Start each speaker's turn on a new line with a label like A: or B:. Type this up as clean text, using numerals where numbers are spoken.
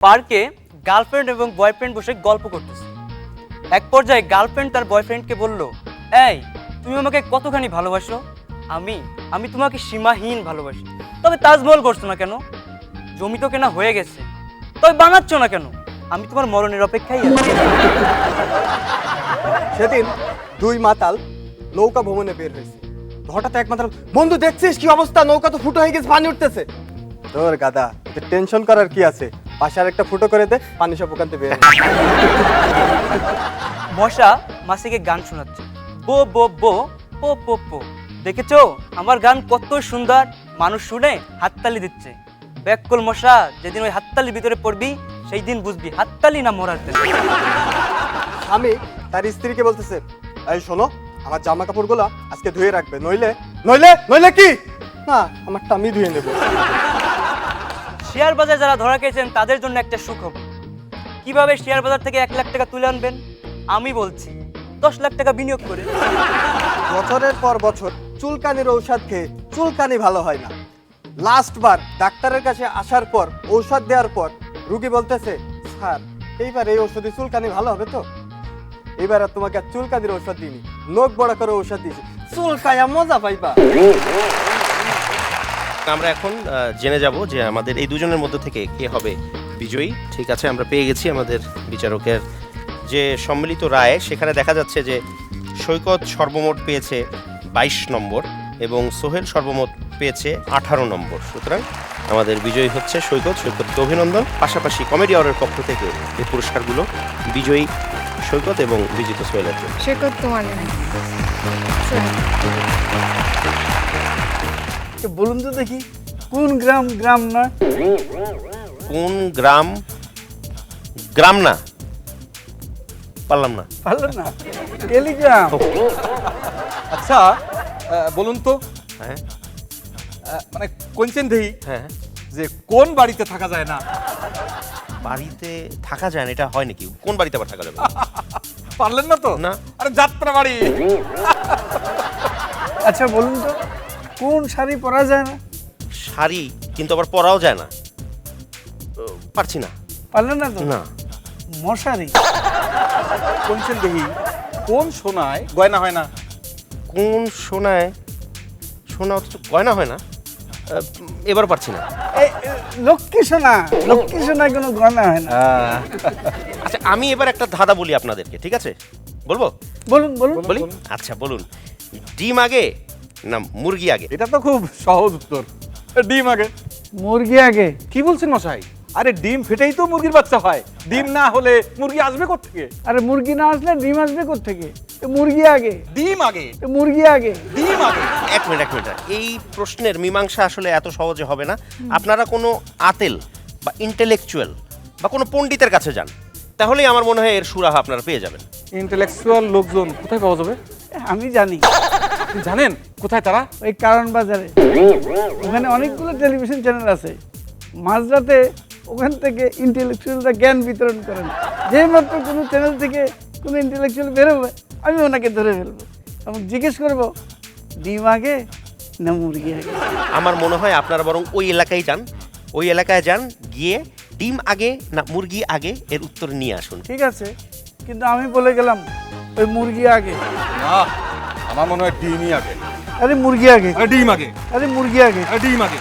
A: পার্কে গার্লফ্রেন্ড এবং বয়ফ্রেন্ড বসে গল্প করতেছে। এক পর্যায়ে গার্লফ্রেন্ড তার বয়ফ্রেন্ডকে বলল, এই তুমি আমাকে কতখানি ভালোবাসো? আমি আমি তোমাকে সীমাহীন ভালোবাসি। তবে তাজমহল করছো না কেন? জমি তো কেনা হয়ে গেছে, তবে বানাচ্ছ না কেন? আমি তোমার মরণের অপেক্ষায় আছি।
B: সেদিন দুই মাতাল নৌকা ভ্রমণে বের হয়েছে। হঠাৎ এক মাতাল, বন্ধু দেখছিস কি অবস্থা, নৌকা তো ফুটো হয়ে গেছে, পানি উঠতেছে। তোর গাদা, টেনশন করার কি আছে, পাশে আর একটা ফুটো করে দে, পানি সব ওখান থেকে বের হবে।
A: মশা মাসিকে গান শোনাচ্ছে, বো বো বো পো পো পো। দেখেছো আমার গান কত সুন্দর, মানুষ শুনে হাততালি দিচ্ছে। ব্যাককল মশা, যেদিন ওই হাততালির ভিতরে পড়বি সেই দিন বুঝবি হাততালি না মরার তেল।
B: আমি তার স্ত্রীকে বলতেছে, এই শোনো, আমার জামা কাপড়গুলো আজকে ধুয়ে রাখবে, নইলে নইলে নইলে কি না, আমারটা আমি ধুয়ে নেব।
A: শেয়ার বাজার যারা ধরা খেয়েছেন তাদের জন্য একটা সুখবর। কিভাবে শেয়ার বাজার থেকে 1 লাখ টাকা তুলে আনবেন? আমি বলছি, 10 লাখ টাকা বিনিয়োগ করে।
B: বছরের পর বছর চুলকানির ঔষধ খেয়ে চুলকানি ভালো হয় না। লাস্ট বার ডাক্তারের কাছে আসার পর ঔষধ দেওয়ার পর রুগী বলতেছে, স্যার এইবার এই ঔষধে চুলকানি ভালো হবে তো? এবার আর তোমাকে আর চুলকানির ঔষধ দিইনি, নখ বড় করে ঔষধ দিয়েছি, চুলকায়া মজা পাইবা।
C: আমরা এখন জেনে যাব যে আমাদের এই দুজনের মধ্যে থেকে কে হবে বিজয়ী। ঠিক আছে, আমরা পেয়ে গেছি আমাদের বিচারকের যে সম্মিলিত রায়। সেখানে দেখা যাচ্ছে যে সৈকত সর্বমোট পেয়েছে 22 নম্বর এবং সোহেল সর্বমোট পেয়েছে 18 নম্বর। সুতরাং আমাদের বিজয়ী হচ্ছে সৈকত। সৈকতকে অভিনন্দন। পাশাপাশি কমেডি আওয়ারের পক্ষ থেকে এই পুরস্কারগুলো বিজয়ী সৈকত এবং বিজিত সোহেলের জন্য।
D: সৈকত তোমার নেই।
E: বলুন তো দেখি, কোন গ্রাম? গ্রাম না,
C: কোন গ্রাম? গ্রাম না, পারলাম না।
E: ভালো না, টেলিগ্রাম।
F: আচ্ছা বলুন তো,
C: হ্যাঁ
F: মানে কোনচেন দেই
C: হ্যাঁ,
F: যে কোন বাড়িতে থাকা যায় না?
C: বাড়িতে থাকা যায় না, এটা হয় নাকি? কোন বাড়িতে আবার থাকা যাবে?
F: পারলেন না তো?
C: না।
F: আরে যাত্রা বাড়ি।
E: আচ্ছা বলুন তো, কোন শাড়ি পরা যায় না?
C: শাড়ি কিন্তু আবার পরাও যায় না। পারছি না।
E: পারলেন না তো?
C: না।
E: মশারি।
F: কোনচেন দেই কোন সোনায় গয়না হয় না?
C: কোন সোনায় সোনা অথচ গয়না হয় না? এবার পারছি না।
E: এই লক্ষ্মী সোনা, লক্ষ্মী সোনায় কোনো গয়না হয় না।
C: আচ্ছা, আমি এবার একটা ধাঁধা বলি আপনাদেরকে, ঠিক আছে? বলবো?
E: বলুন বলুন।
C: বলি? আচ্ছা বলুন, ডিম আগে না মুরগি আগে?
F: এটা তো খুব সহজ উত্তর, ডিম আগে।
E: মুরগি আগে?
F: কি বলছেন মশাই? আরে ডিম ফেটেই তো মুরগির বাচ্চা হয়, ডিম না হলে মুরগি আসবে কোত্থেকে?
E: আরে মুরগি না আসলে ডিম আসবে কোত্থেকে? মুরগি আগে,
F: ডিম আগে,
E: মুরগি আগে।
F: ডিম আগে।
C: এক মিনিট। এই প্রশ্নের মীমাংসা আসলে এত সহজে হবে না। আপনারা কোনো আতেল বা ইন্টেলেকচুয়াল বা কোনো পণ্ডিতের কাছে যান, তাহলেই আমার মনে হয় এর সুরাহা আপনারা পেয়ে যাবেন।
F: ইন্টেলেকচুয়াল লোকজন কোথায় পাওয়া যাবে?
E: আমি জানি,
F: আপনি জানেন কোথায় তারা?
E: ওই কারণ বাজারে। ওখানে অনেকগুলো টেলিভিশন চ্যানেল আছে। মাঝরাতে ওখান থেকে ইন্টেলেকচুয়ালরা জ্ঞান বিতরণ করেন। যেই মাত্র কোনো চ্যানেল থেকে কোনো ইন্টেলেকচুয়াল বেরোবে, আমি ওনাকে ধরে ফেলবো এবং জিজ্ঞেস করবো, ডিম আগে না মুরগি আগে?
C: আমার মনে হয় আপনারা বরং ওই এলাকায় যান, ওই এলাকায় যান, গিয়ে ডিম আগে না মুরগি আগে এর উত্তর নিয়ে আসুন।
E: ঠিক আছে, কিন্তু আমি বলে গেলাম ওই মুরগি আগে।
F: না, আমার মনে হয় ডিমই আগে।
E: আরে মুরগি আগে,
F: আরে ডিম আগে,
E: আরে মুরগি আগে।
F: আরে ডিম আগে।